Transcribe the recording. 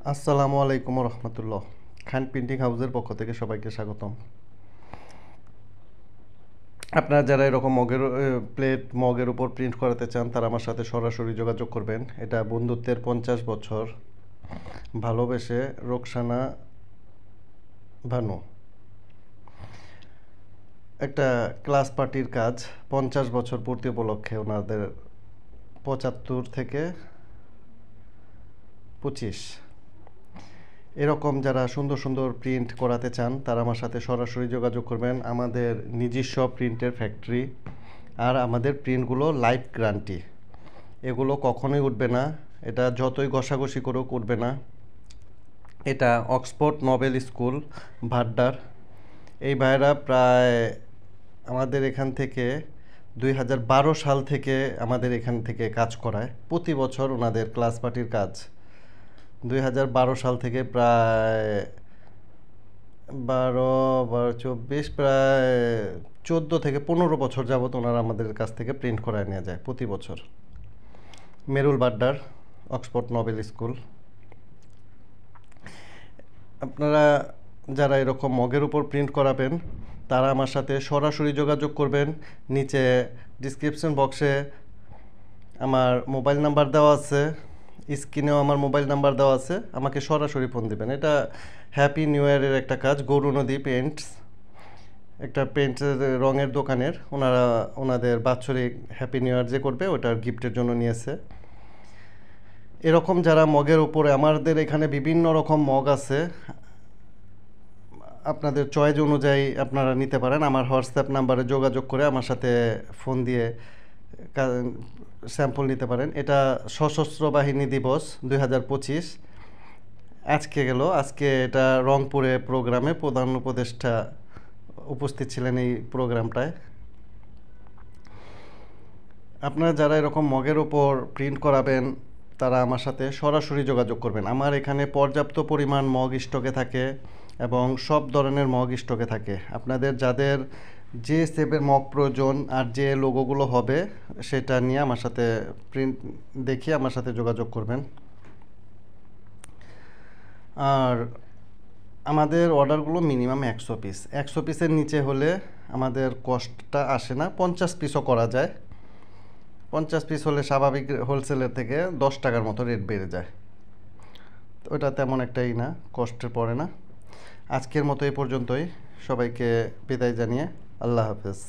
আসসালামু আলাইকুম রহমতুল্লাহ। খান প্রিন্টিং হাউসের পক্ষ থেকে সবাইকে স্বাগতম। আপনারা যারা এরকম মগের উপর প্রিন্ট করাতে চান তারা আমার সাথে সরাসরি যোগাযোগ করবেন। এটা বন্ধুত্বের 50 বছর, ভালোবেসে, রোকসানা ভানু। একটা ক্লাস পার্টির কাজ, 50 বছর পূর্তি উপলক্ষে ওনাদের 75 থেকে 25। এরকম যারা সুন্দর সুন্দর প্রিন্ট করাতে চান তারা আমার সাথে সরাসরি যোগাযোগ করবেন। আমাদের নিজস্ব প্রিন্টের ফ্যাক্টরি, আর আমাদের প্রিন্টগুলো লাইফ গ্যারান্টি। এগুলো কখনোই উঠবে না, এটা যতই ঘষাঘষি করেও উঠবে না। এটা অক্সফোর্ড নোবেল স্কুল, ভাড্ডার। এই ভাইরা প্রায় আমাদের এখান থেকে 2012 সাল থেকে আমাদের এখান থেকে কাজ করায়। প্রতি বছর ওনাদের ক্লাস পার্টির কাজ 2012 সাল থেকে প্রায় 12 12 24, প্রায় 14 থেকে 15 বছর যাবত ওনারা আমাদের কাছ থেকে প্রিন্ট করায় নিয়ে যায় প্রতি বছর। মেরুল বাড্ডার, অক্সফোর্ড নোবেল স্কুল। আপনারা যারা এরকম মগের উপর প্রিন্ট করাবেন তারা আমার সাথে সরাসরি যোগাযোগ করবেন। নিচে ডিসক্রিপশন বক্সে আমার মোবাইল নাম্বার দেওয়া আছে, স্ক্রিনেও আমার মোবাইল নাম্বার দেওয়া আছে। আমাকে সরাসরি ফোন দিবেন। এটা হ্যাপি নিউ ইয়ারের একটা কাজ, গৌরনদী পেন্টস, একটা পেন্টের রঙের দোকানের। ওনারা ওনাদের বাৎসরিক হ্যাপি নিউ ইয়ার যে করবে ওটার গিফটের জন্য নিয়েছে। এরকম যারা মগের উপরে, আমাদের এখানে বিভিন্ন রকম মগ আছে, আপনাদের চয়েস অনুযায়ী আপনারা নিতে পারেন। আমার হোয়াটসঅ্যাপ নাম্বারে যোগাযোগ করে আমার সাথে ফোন দিয়ে স্যাম্পল নিতে পারেন। এটা সশস্ত্র বাহিনী দিবস 2025 আজকে গেল। আজকে এটা রংপুরে প্রোগ্রামে প্রধান উপদেষ্টা উপস্থিত ছিলেন এই প্রোগ্রামটায়। আপনারা যারা এরকম মগের ওপর প্রিন্ট করাবেন তারা আমার সাথে সরাসরি যোগাযোগ করবেন। আমার এখানে পর্যাপ্ত পরিমাণ মগ স্টকে থাকে এবং সব ধরনের মগ স্টকে থাকে। আপনাদের যাদের যে শেপের মগ প্রয়োজন আর যে লোগোগুলো হবে সেটা নিয়ে আমার সাথে প্রিন্ট দেখিয়ে আমার সাথে যোগাযোগ করবেন। আর আমাদের অর্ডারগুলো মিনিমাম 100 পিস। 100 পিসের নিচে হলে আমাদের কস্টটা আসে না। 50 পিসও করা যায়। 50 পিস হলে স্বাভাবিক হোলসেলের থেকে 10 টাকার মতো রেট বেড়ে যায়। ওটা তেমন একটাই না, কষ্টের পড়ে না। আজকের মতো এই পর্যন্তই। সবাইকে বিদায় জানিয়ে আল্লাহ হাফেজ।